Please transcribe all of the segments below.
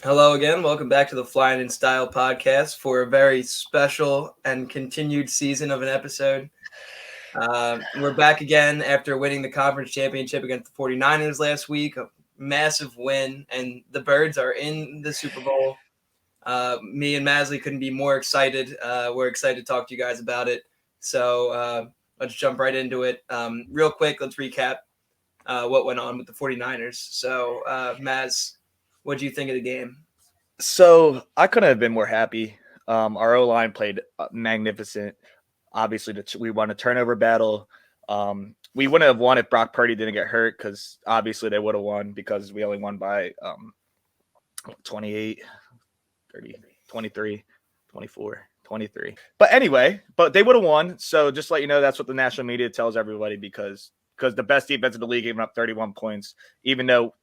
Hello again. Welcome back to the Flyin in Style podcast for a very special and continued season of an episode. We're back again after winning the conference championship against the 49ers last week. A massive win, and the Birds are in the Super Bowl. Me and Maslij couldn't be more excited. We're excited to talk to you guys about it. So let's jump right into it. Real quick, let's recap what went on with the 49ers. So, Maz, what do you think of the game? So I couldn't have been more happy. Our O-line played magnificent. Obviously, we won a turnover battle. We wouldn't have won if Brock Purdy didn't get hurt because obviously they would have won because we only won by 28, 30, 23, 24, 23. But anyway, they would have won. So just let you know, that's what the national media tells everybody because the best defense in the league gave up 31 points, even though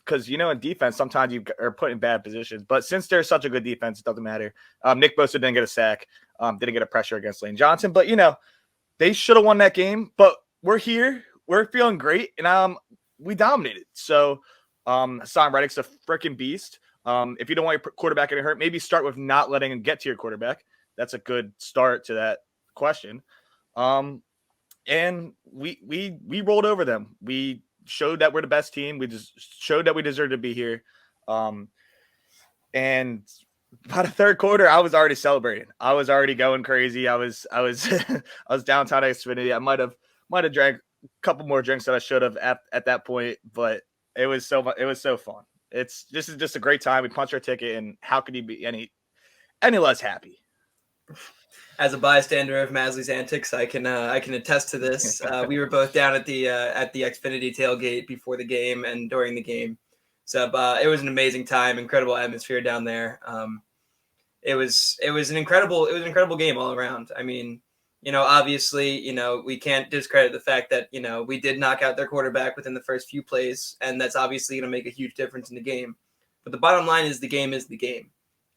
because, in defense, sometimes you are put in bad positions. But since there's such a good defense, it doesn't matter. Nick Bosa didn't get a sack, didn't get a pressure against Lane Johnson. But, they should have won that game. But we're here. We're feeling great. And we dominated. So Hassan Reddick's a freaking beast. If you don't want your quarterback getting hurt, maybe start with not letting him get to your quarterback. That's a good start to that question. And we rolled over them. We showed that we're the best team. We just showed that we deserve to be here. And by the third quarter, I was already celebrating. I was already going crazy. I was I was downtown Xfinity. I might have drank a couple more drinks than I should have at that point, but it was so fun. This is just a great time. We punched our ticket, and how could you be any less happy? As a bystander of Maslij's antics, I can attest to this. We were both down at the Xfinity tailgate before the game and during the game, so it was an amazing time, incredible atmosphere down there. It was an incredible game all around. I mean, obviously, we can't discredit the fact that we did knock out their quarterback within the first few plays, and that's obviously going to make a huge difference in the game. But the bottom line is the game,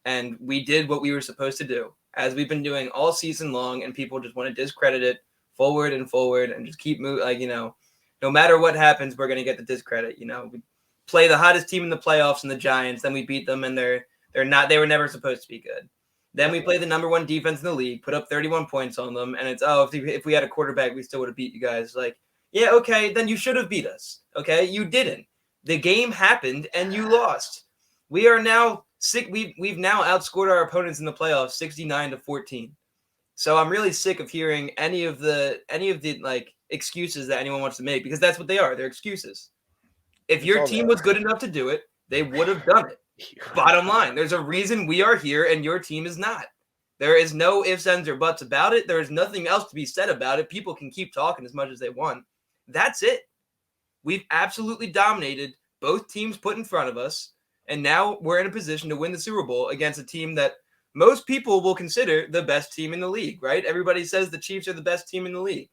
and we did what we were supposed to do, as we've been doing all season long, and people just want to discredit it forward and just keep moving. No matter what happens, we're going to get the discredit. We play the hottest team in the playoffs and the Giants, then we beat them, and they were never supposed to be good. Then we play the number one defense in the league, put up 31 points on them, and it's, if we had a quarterback, we still would have beat you guys. Like, yeah, okay, then you should have beat us. Okay, you didn't. The game happened, and you lost. We are now sick. We've now outscored our opponents in the playoffs 69-14. So I'm really sick of hearing any of the like excuses that anyone wants to make, because that's what they are. They're excuses. If your team was good enough to do it, they would have done it. Bottom line, there's a reason we are here and your team is not. There is no ifs, ands, or buts about it. There is nothing else to be said about it. People can keep talking as much as they want. That's it. We've absolutely dominated both teams put in front of us. And now we're in a position to win the Super Bowl against a team that most people will consider the best team in the league, right? Everybody says the Chiefs are the best team in the league.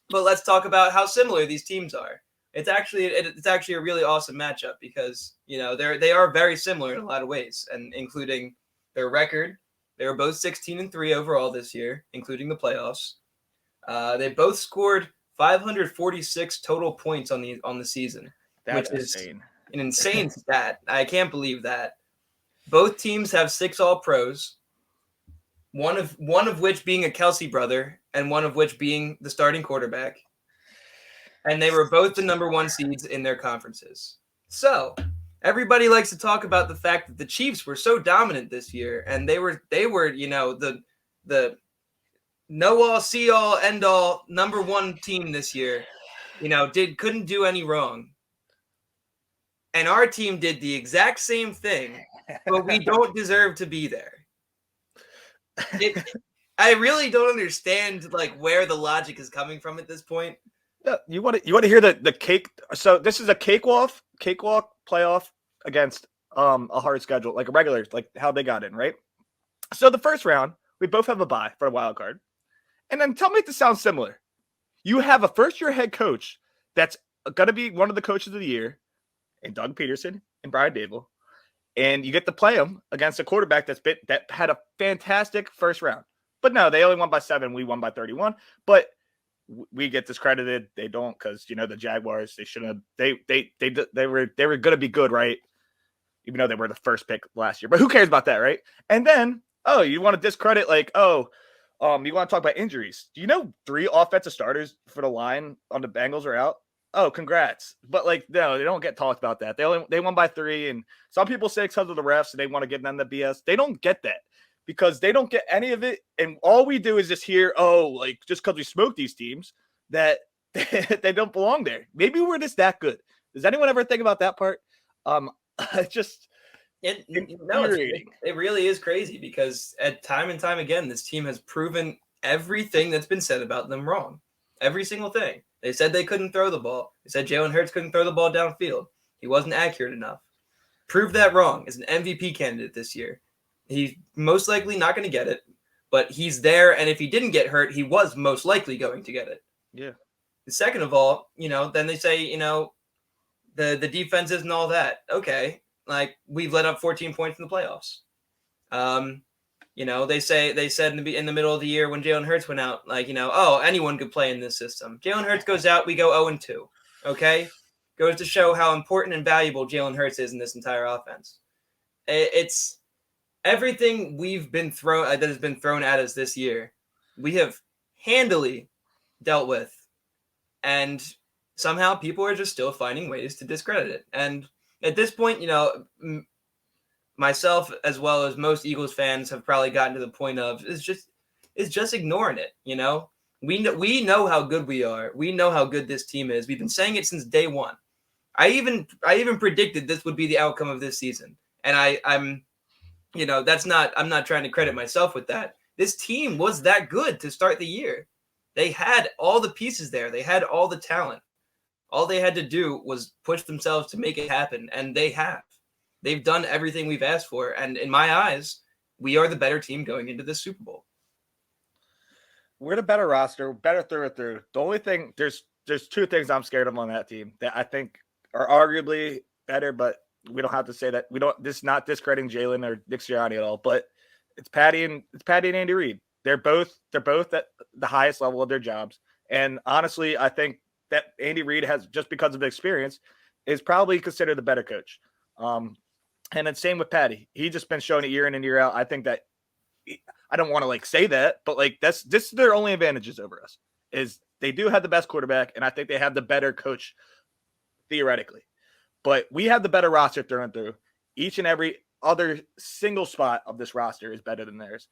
But let's talk about how similar these teams are. It's actually a really awesome matchup because, they are very similar in a lot of ways, and including their record. They were both 16-3 overall this year, including the playoffs. They both scored 546 total points on the season, That's which is insane. An insane stat. I can't believe that. Both teams have 6 All-Pros, one of which being a Kelsey brother, and one of which being the starting quarterback. And they were both the number one seeds in their conferences. So everybody likes to talk about the fact that the Chiefs were so dominant this year, and they were the know all, see all, end all number one team this year. Couldn't do any wrong. And our team did the exact same thing, but we don't deserve to be there. I really don't understand where the logic is coming from at this point. Yeah, you want to hear the cake? So this is a cakewalk playoff against a hard schedule, like a regular, like how they got in, right? So the first round, we both have a bye for a wild card, and then tell me if this sounds similar. You have a first-year head coach that's going to be one of the coaches of the year, and Doug Peterson and Brian Dable, and you get to play them against a quarterback that had a fantastic first round. But no, they only won by 7. We won by 31. But we get discredited. They don't, because the Jaguars. They shouldn't have. They were going to be good, right? even though they were the first pick last year. But who cares about that, right? And then, you want to discredit you want to talk about injuries. Do you know 3 offensive starters for the line on the Bengals are out? Oh, congrats. But no, they don't get talked about that. They won by 3, and some people say it's because of the refs and they want to give them the BS. They don't get that because they don't get any of it. And all we do is just hear, just because we smoke these teams that they don't belong there. Maybe we're just that good. Does anyone ever think about that part? Just it really is crazy because at time and time again, this team has proven everything that's been said about them wrong. Every single thing. They said they couldn't throw the ball. They said Jalen Hurts couldn't throw the ball downfield. He wasn't accurate enough. Prove that wrong as an MVP candidate this year. He's most likely not going to get it, but he's there. And if he didn't get hurt, he was most likely going to get it. Yeah. Second of all, then they say, the defense isn't all that. Okay. We've let up 14 points in the playoffs. They said in the middle of the year when Jalen Hurts went out, anyone could play in this system. Jalen Hurts goes out, we go 0-2. Okay, goes to show how important and valuable Jalen Hurts is in this entire offense. It's everything that has been thrown at us this year. We have handily dealt with, and somehow people are just still finding ways to discredit it. And at this point, myself as well as most Eagles fans have probably gotten to the point of is just ignoring it. We know how good we are. We know how good this team is. We've been saying it since day one. I even predicted this would be the outcome of this season, and I'm not trying to credit myself with that. This team was that good to start the year. They had all the pieces there. They had all the talent. All they had to do was push themselves to make it happen, and they have. They've done everything we've asked for, and in my eyes, we are the better team going into this Super Bowl. We're the better roster, better through and through. The only thing, there's 2 things I'm scared of on that team that I think are arguably better, but we don't have to say that. This is not discrediting Jalen or Nick Sirianni at all, but it's Patty and Andy Reid. They're both at the highest level of their jobs, and honestly, I think that Andy Reid has, just because of the experience, is probably considered the better coach. And then same with Patty. He's just been showing it year in and year out. I think that I don't want to say that, but this is their only advantages over us is they do have the best quarterback, and I think they have the better coach theoretically. But we have the better roster through and through. Each and every other single spot of this roster is better than theirs.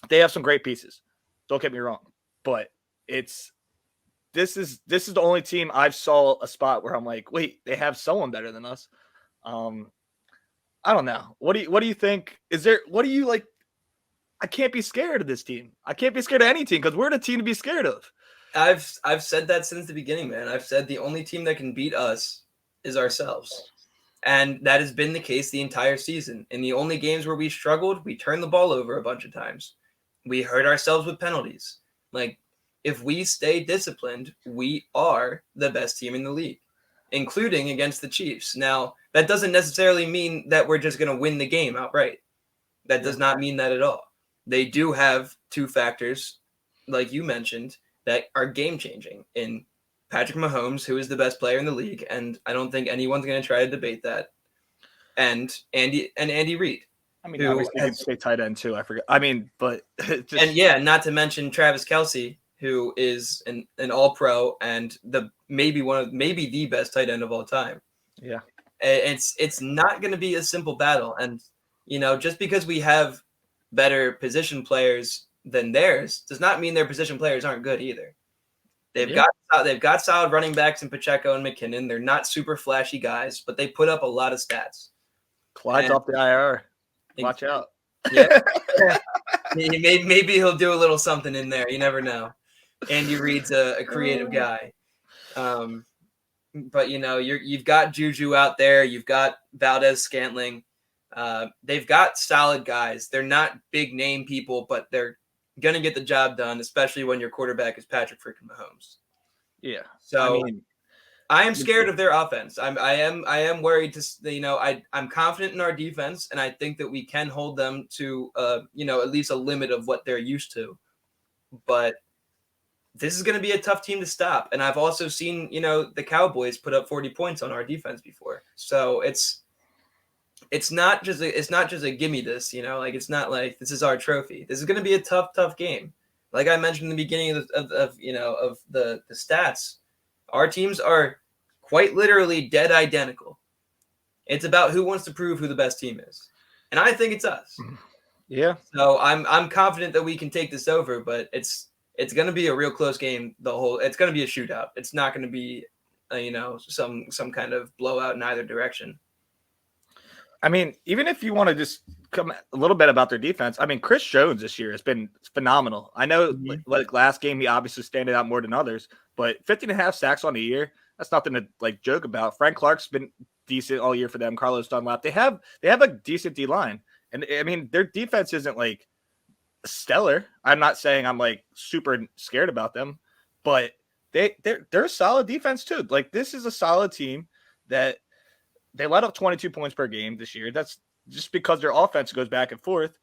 They have some great pieces. Don't get me wrong, but this is the only team I've saw a spot where I'm like, wait, they have someone better than us. I don't know. What do you think? What do you like? I can't be scared of this team. I can't be scared of any team because we're the team to be scared of. I've said that since the beginning, man. I've said the only team that can beat us is ourselves. And that has been the case the entire season. In the only games where we struggled, we turned the ball over a bunch of times. We hurt ourselves with penalties. If we stay disciplined, we are the best team in the league, including against the Chiefs. Now, that doesn't necessarily mean that we're just going to win the game outright. That does not mean that at all. They do have 2 factors, like you mentioned, that are game-changing in Patrick Mahomes, who is the best player in the league, and I don't think anyone's going to try to debate that, and Andy Reid. I mean, obviously you can say tight end too. I forget. I mean, but not to mention Travis Kelce, who is an all-pro and maybe the best tight end of all time. Yeah. It's not going to be a simple battle. And, just because we have better position players than theirs does not mean their position players aren't good either. They've got solid running backs in Pacheco and McKinnon. They're not super flashy guys, but they put up a lot of stats. Clyde's off the IR. Watch out. Yeah. Maybe he'll do a little something in there. You never know. Andy Reid's a creative guy. But you've got Juju out there. You've got Valdez-Scantling. They've got solid guys. They're not big name people, but they're gonna get the job done, especially when your quarterback is Patrick freaking Mahomes. Yeah. So I am scared of their offense. I am worried I'm confident in our defense, and I think that we can hold them to at least a limit of what they're used to. But this is going to be a tough team to stop. And I've also seen, the Cowboys put up 40 points on our defense before. So it's it's not just a gimme this, like it's not like this is our trophy. This is going to be a tough game. Like I mentioned in the beginning of the stats, our teams are quite literally dead identical. It's about who wants to prove who the best team is, and I think it's us. Yeah. So I'm confident that we can take this over, but it's going to be a real close game. It's going to be a shootout. It's not going to be some kind of blowout in either direction. I mean, even if you want to just come a little bit about their defense, I mean, Chris Jones this year has been phenomenal. I know, like last game, he obviously standing out more than others, but 15.5 sacks on the year, that's nothing to like joke about. Frank Clark's been decent all year for them. Carlos Dunlap, they have a decent D line, and I mean, their defense isn't like stellar. I'm not saying I'm like super scared about them, but they're a solid defense too. Like this is a solid team that. They let up 22 points per game this year. That's just because their offense goes back and forth.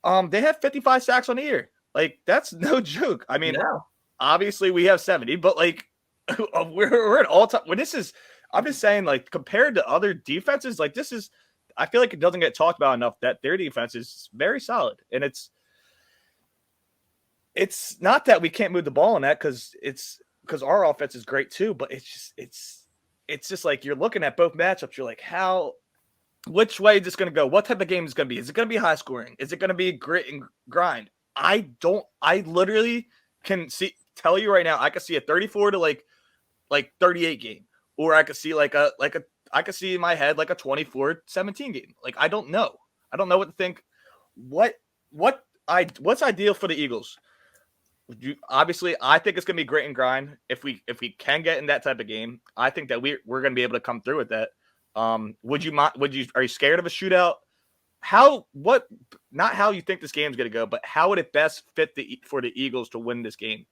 They have 55 sacks on the year. Like, that's no joke. I mean, obviously we have 70, but like we're at all time. When I'm just saying, like, compared to other defenses, like this is, I feel like it doesn't get talked about enough that their defense is very solid. And it's not that we can't move the ball in that because our offense is great too, but it's just like you're looking at both matchups. You're like, which way is this going to go? What type of game is it going to be? Is it going to be high scoring? Is it going to be grit and grind? I literally can tell you right now, I could see a 34 to like 38 game, or I could see I could see in my head like a 24-17 game. Like, I don't know what to think. What's ideal for the Eagles? Obviously, I think it's going to be grit and grind. If we can get in that type of game, I think that we're going to be able to come through with that. Are you scared of a shootout? Not how you think this game is going to go, but how would it best fit for the Eagles to win this game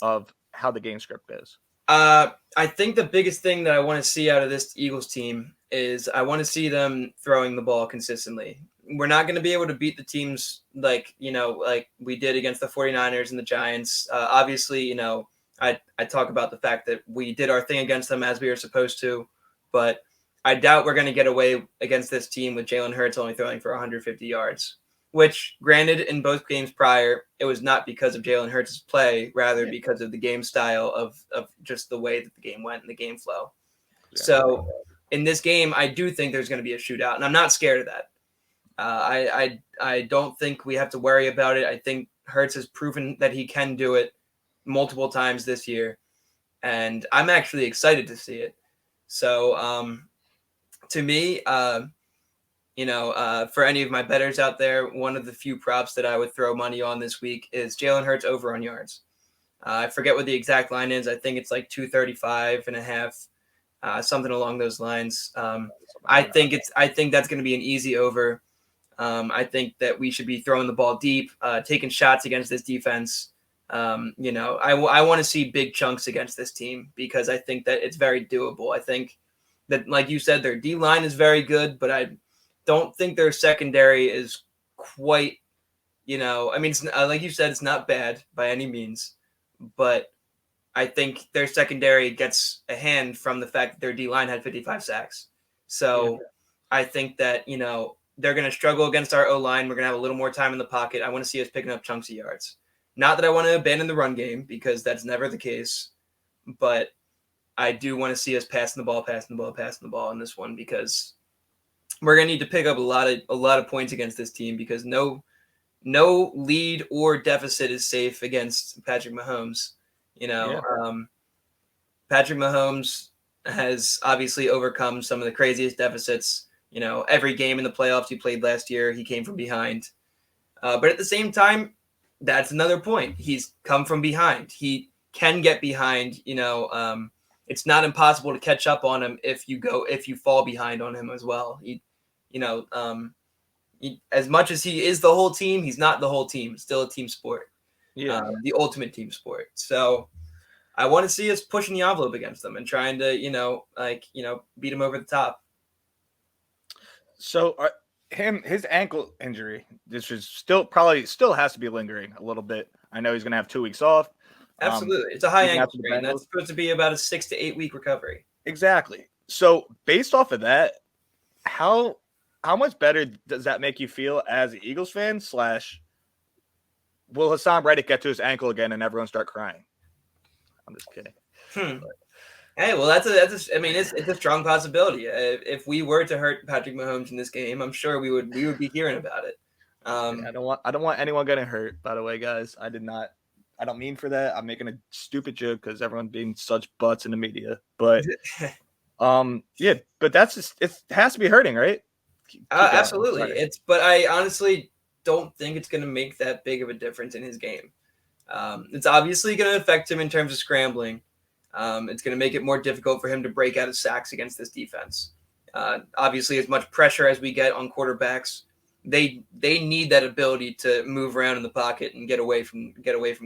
of how the game script goes? I think the biggest thing that I want to see out of this Eagles team is I want to see them throwing the ball consistently. We're not going to be able to beat the teams like we did against the 49ers and the Giants. Obviously, I talk about the fact that we did our thing against them as we were supposed to, but I doubt we're going to get away against this team with Jalen Hurts only throwing for 150 yards, which, granted, in both games prior, it was not because of Jalen Hurts' play, rather because of the game style of just the way that the game went and the game flow. Yeah. So in this game, I do think there's going to be a shootout, and I'm not scared of that. I don't think we have to worry about it. I think Hurts has proven that he can do it multiple times this year, and I'm actually excited to see it. So to me, for any of my bettors out there, one of the few props that I would throw money on this week is Jalen Hurts over on yards. I forget what the exact line is. I think it's like 235.5, something along those lines. I think that's going to be an easy over. I think that we should be throwing the ball deep, taking shots against this defense. I want to see big chunks against this team because I think that it's very doable. I think that, like you said, their D line is very good, but I don't think their secondary is quite, it's, like you said, it's not bad by any means, but I think their secondary gets a hand from the fact that their D line had 55 sacks. So I think that, they're going to struggle against our O-line. We're going to have a little more time in the pocket. I want to see us picking up chunks of yards. Not that I want to abandon the run game because that's never the case, but I do want to see us passing the ball in this one because we're going to need to pick up a lot of points against this team because no lead or deficit is safe against Patrick Mahomes. Patrick Mahomes has obviously overcome some of the craziest deficits. Every game in the playoffs he played last year, he came from behind. But at the same time, that's another point. He's come from behind. He can get behind. It's not impossible to catch up on him if you fall behind on him as well. As much as he is the whole team, he's not the whole team. It's still a team sport. Yeah, the ultimate team sport. So I want to see us pushing the envelope against them and trying to beat him over the top. So his ankle injury, this is still has to be lingering a little bit. I know he's going to have 2 weeks off. Absolutely. It's a high ankle sprain. That's supposed to be about a 6 to 8 week recovery. Exactly. So based off of that, how how much better does that make you feel as an Eagles fan? / will Hassan Reddick get to his ankle again and everyone start crying? I'm just kidding. Hey, well, I mean, it's a strong possibility. If we were to hurt Patrick Mahomes in this game, I'm sure we would be hearing about it. I don't want anyone getting hurt. By the way, guys, I don't mean for that. I'm making a stupid joke because everyone's being such butts in the media. But yeah, but that's just, it has to be hurting, right? Keep absolutely. But I honestly don't think it's going to make that big of a difference in his game. It's obviously going to affect him in terms of scrambling. It's going to make it more difficult for him to break out of sacks against this defense. Obviously, as much pressure as we get on quarterbacks, they need that ability to move around in the pocket and get away from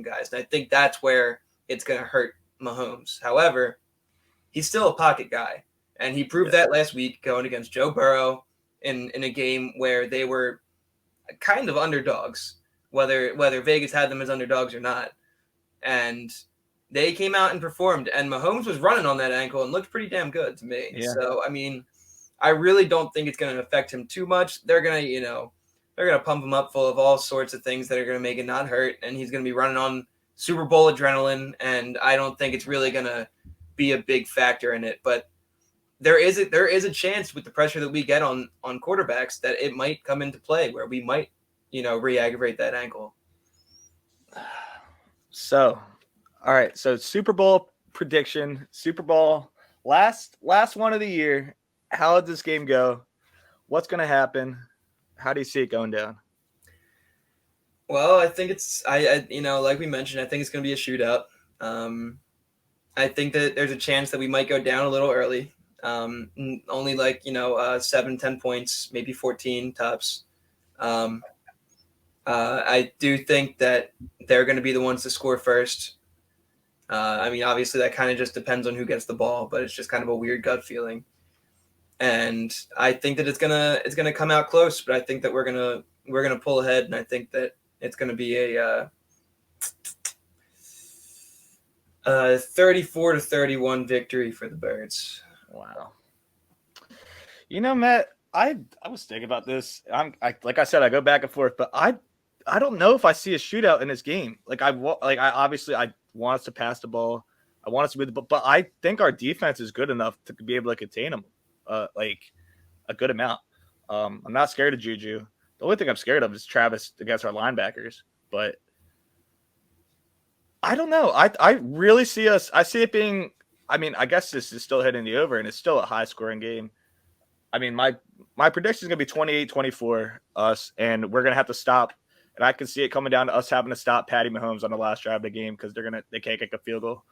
guys. And I think that's where it's going to hurt Mahomes. However, he's still a pocket guy, and he proved that last week going against Joe Burrow in a game where they were kind of underdogs, whether Vegas had them as underdogs or not. And they came out and performed, and Mahomes was running on that ankle and looked pretty damn good to me. Yeah. So, I mean, I really don't think it's going to affect him too much. They're going to pump him up full of all sorts of things that are going to make it not hurt, and he's going to be running on Super Bowl adrenaline, and I don't think it's really going to be a big factor in it. But there is a chance with the pressure that we get on quarterbacks that it might come into play where we might, re-aggravate that ankle. So, all right. So Super Bowl prediction, Super Bowl, last one of the year. How did this game go? What's going to happen? How do you see it going down? Well, I think it's, like we mentioned, I think it's going to be a shootout. I think that there's a chance that we might go down a little early. Only 7-10 points, maybe 14 tops. I do think that they're going to be the ones to score first. I mean, obviously that kind of just depends on who gets the ball, but it's just kind of a weird gut feeling. And I think that it's gonna come out close, but I think that we're gonna pull ahead, and I think that it's gonna be a 34-31 victory for the Birds. Wow. Matt, I was thinking about this. Like I said, I go back and forth, but I don't know if I see a shootout in this game. I want us to pass the ball. I want us to move the ball, but I think our defense is good enough to be able to contain them, a good amount. I'm not scared of Juju. The only thing I'm scared of is Travis against our linebackers. But I don't know. I really see us. I see it being. I mean, I guess this is still hitting the over, and it's still a high scoring game. I mean, my prediction is going to be 28-24 us, and we're going to have to stop. And I can see it coming down to us having to stop Patty Mahomes on the last drive of the game because they can't kick a field goal.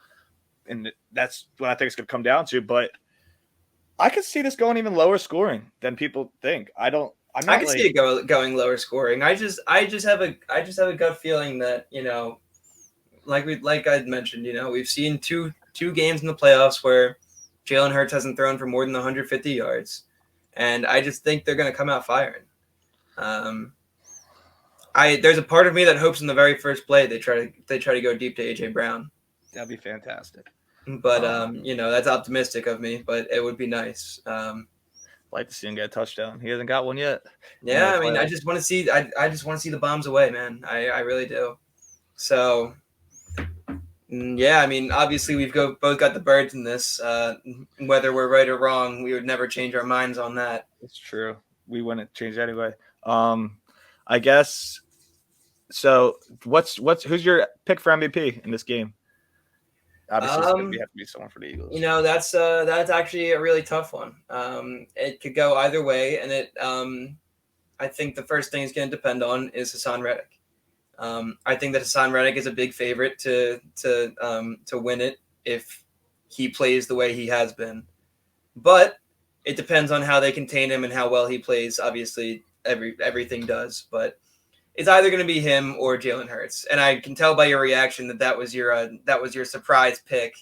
And that's what I think it's going to come down to. But I could see this going even lower scoring than people think. I can see it going lower scoring. I just have a gut feeling that, like I mentioned, we've seen two games in the playoffs where Jalen Hurts hasn't thrown for more than 150 yards. And I just think they're going to come out firing. There's a part of me that hopes in the very first play they try to go deep to AJ Brown. That'd be fantastic. But that's optimistic of me, but it would be nice. Like to see him get a touchdown. He hasn't got one yet. Yeah, I mean, I just want to see the bombs away, man. I really do. So, yeah, I mean, obviously we've both got the Birds in this. Whether we're right or wrong, we would never change our minds on that. It's true. We wouldn't change anyway. I guess. So, who's your pick for MVP in this game? Obviously, it's going to have to be someone for the Eagles. That's actually a really tough one. It could go either way, and I think the first thing it's going to depend on is Hassan Reddick. I think that Hassan Reddick is a big favorite to win it if he plays the way he has been. But it depends on how they contain him and how well he plays. Obviously, everything does, but it's either going to be him or Jalen Hurts, and I can tell by your reaction that was your surprise pick.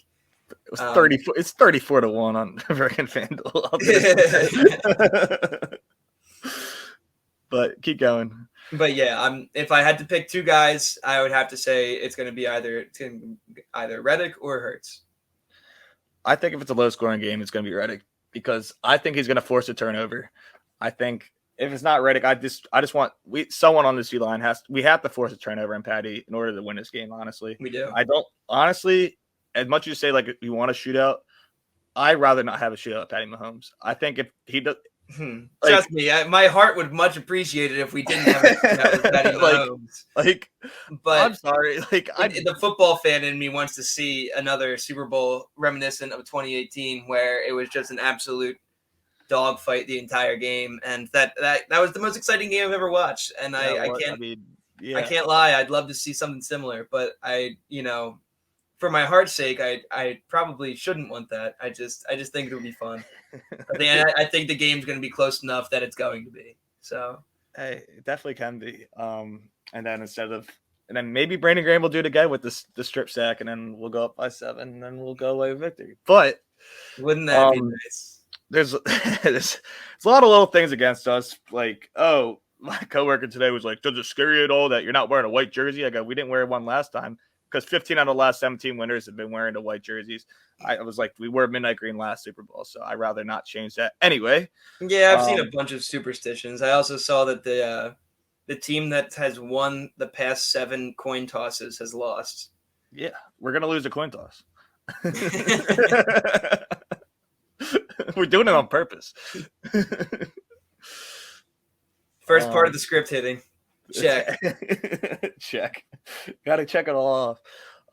It was 34. It's 34-1 on American FanDuel. But keep going. But yeah, if I had to pick two guys, I would have to say it's going to be either Reddick or Hurts. I think if it's a low-scoring game, it's going to be Reddick because I think he's going to force a turnover. I think if it's not Reddick, I just want someone on the C line we have to force a turnover in Patty in order to win this game. Honestly, We do. I don't honestly, as much as you say like you want a shootout, I'd rather not have a shootout with Patty Mahomes. I think if he does, trust me, my heart would much appreciate it if we didn't have a shootout with Patty Mahomes. But I'm sorry, the football fan in me wants to see another Super Bowl reminiscent of 2018, where it was just an absolute dogfight the entire game, and that was the most exciting game I've ever watched. And I can't lie, I'd love to see something similar, but for my heart's sake, I probably shouldn't want that. I just think it would be fun. I think the game's going to be close enough that it's going to be. So hey, it definitely can be. And then maybe Brandon Graham will do it again with the strip sack, and then we'll go up by 7, and then we'll go away with victory. But wouldn't that be nice? There's a lot of little things against us. Like, oh, my coworker today was like, does it scare you at all that you're not wearing a white jersey? I go, we didn't wear one last time because 15 out of the last 17 winners have been wearing the white jerseys. I was like, we wore midnight green last Super Bowl, so I'd rather not change that. Anyway. Yeah, I've seen a bunch of superstitions. I also saw that the team that has won the past 7 coin tosses has lost. Yeah, we're going to lose a coin toss. We're doing it on purpose. First part of the script hitting. Check. Check. Got to check it all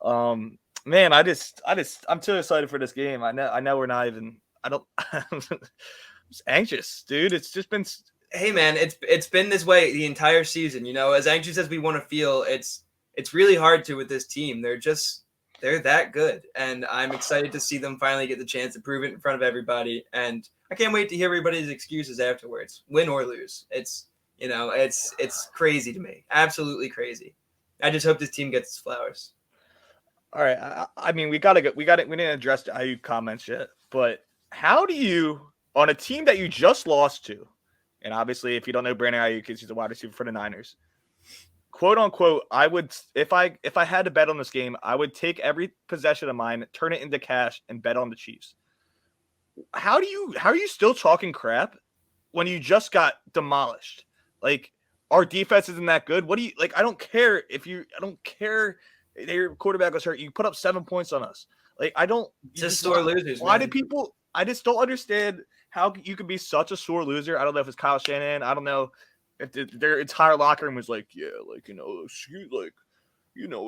off. Man, I'm too excited for this game. I know we're not even. I'm just anxious, dude. It's just been. Hey, man, it's been this way the entire season. As anxious as we want to feel, it's really hard to with this team. They're that good, and I'm excited to see them finally get the chance to prove it in front of everybody. And I can't wait to hear everybody's excuses afterwards, win or lose. It's crazy to me, absolutely crazy. I just hope this team gets its flowers. All right, I mean, we didn't address the Ayuk comments yet, but how do you, on a team that you just lost to, and obviously if you don't know Brandon Ayuk, he's a wide receiver for the Niners. Quote unquote, I would, if I had to bet on this game, I would take every possession of mine, turn it into cash, and bet on the Chiefs. How are you still talking crap when you just got demolished? Like, our defense isn't that good. What do you like? I don't care your quarterback was hurt. You put up 7 points on us. Like, I don't. Just sore losers. Why do people? I just don't understand how you could be such a sore loser. I don't know if it's Kyle Shanahan. I don't know. If their entire locker room was like, yeah, like, it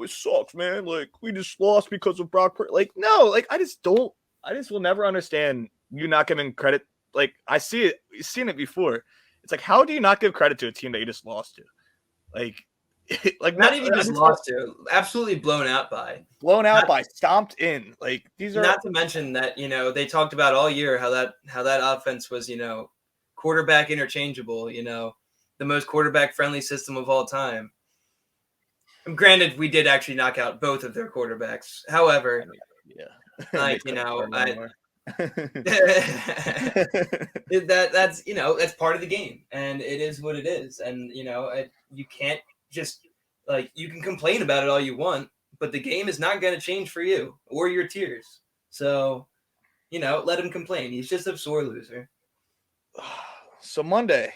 sucks, man. Like, we just lost because of Brock Purdy. Like, no, like, I just will never understand you not giving credit. Like, I see it, you've seen it before. It's like, how do you not give credit to a team that you just lost to? Like not even just lost to, absolutely blown out by, stomped in. Like, these are not to mention that, they talked about all year how that offense was, quarterback interchangeable, the most quarterback-friendly system of all time. Granted, we did actually knock out both of their quarterbacks. However, that's that's part of the game, and it is what it is. And you can't just you can complain about it all you want, but the game is not going to change for you or your tiers. So, let him complain. He's just a sore loser. So Monday,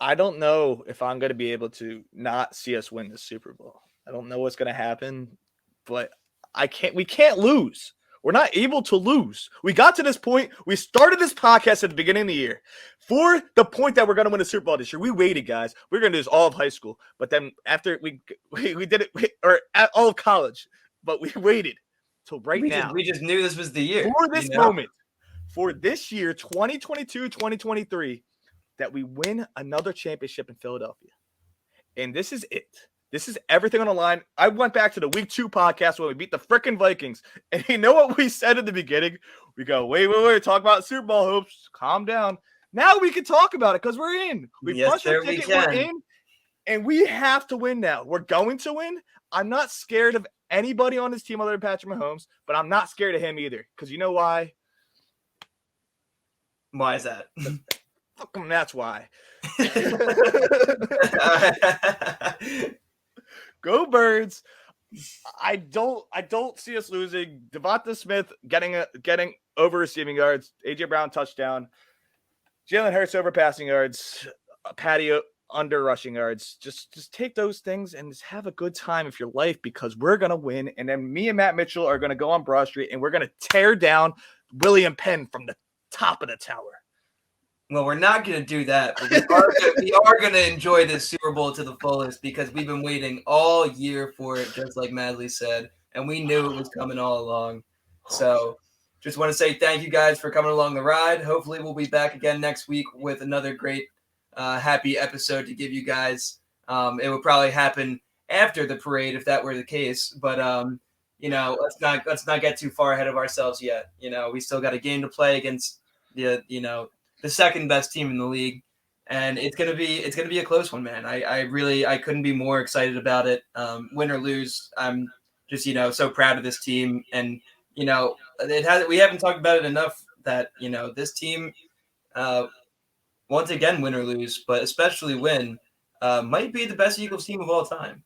I don't know if I'm going to be able to not see us win the Super Bowl. I don't know what's going to happen, but we can't lose. We're not able to lose. We got to this point. We started this podcast at the beginning of the year for the point that we're going to win the Super Bowl this year. We waited, guys. We're going to do this all of high school. But then after we did it, or at all of college, but we waited till now. We just knew this was the year. For this moment, for this year, 2022, 2023, that we win another championship in Philadelphia. And this is it. This is everything on the line. I went back to the week 2 podcast when we beat the freaking Vikings. And you know what we said in the beginning? We go, wait, talk about Super Bowl hopes. Calm down. Now we can talk about it because we're in. We punched our ticket, we're in. And we have to win now. We're going to win. I'm not scared of anybody on this team other than Patrick Mahomes, but I'm not scared of him either. Because you know why? Why is that? Fuck him, that's why. Go Birds. I don't see us losing. Devonta Smith getting over receiving yards. AJ Brown touchdown. Jalen Hurts over passing yards, Patio under rushing yards. Just take those things and just have a good time of your life because we're going to win. And then me and Matt Mitchell are going to go on Broad Street and we're going to tear down William Penn from the top of the tower. Well, we're not going to do that, but we are going to enjoy this Super Bowl to the fullest because we've been waiting all year for it, just like Maslij said, and we knew it was coming all along. So just want to say thank you guys for coming along the ride. Hopefully we'll be back again next week with another great, happy episode to give you guys. It would probably happen after the parade if that were the case, but let's not get too far ahead of ourselves yet. We still got a game to play against the second best team in the league, and it's gonna be a close one, man. I couldn't be more excited about it. Win or lose, I'm just so proud of this team, and we haven't talked about it enough that this team, once again, win or lose, but especially win, might be the best Eagles team of all time.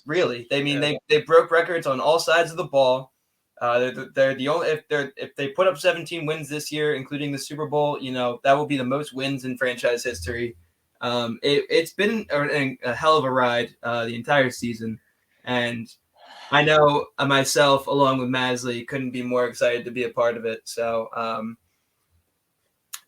Really, they broke records on all sides of the ball. They're the only if they put up 17 wins this year, including the Super Bowl, that will be the most wins in franchise history. It's been a hell of a ride the entire season, and I know myself, along with Maslij, couldn't be more excited to be a part of it. So,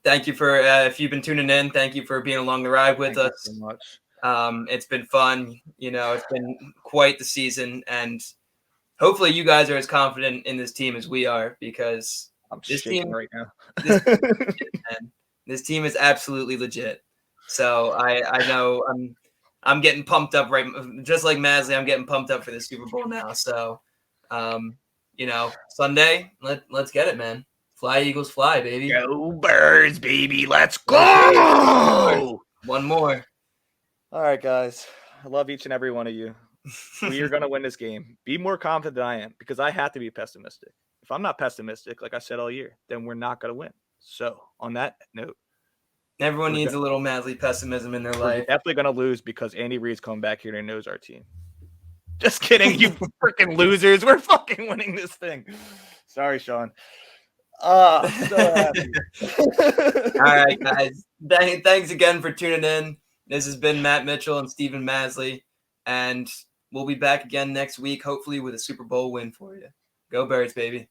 thank you for if you've been tuning in. Thank you for being along the ride with us. Thank you so much. It's been fun. It's been quite the season, and hopefully you guys are as confident in this team as we are because I'm shaking right now. This team is absolutely legit. So I know I'm getting pumped up just like Maslij. I'm getting pumped up for the Super Bowl now. So, Sunday, let's get it, man. Fly Eagles fly, baby. Go Birds, baby. Let's go. One more. All right, guys. I love each and every one of you. We are going to win this game. Be more confident than I am because I have to be pessimistic. If I'm not pessimistic, like I said all year, then we're not going to win. So on that note, everyone needs a little Maslij pessimism in their life. Definitely going to lose because Andy Reid's coming back here and knows our team. Just kidding, you freaking losers. We're fucking winning this thing. Sorry, Sean. So happy. All right, guys. Thanks again for tuning in. This has been Matt Mitchell and Steven Maslij, and we'll be back again next week, hopefully with a Super Bowl win for you. Go Birds, baby.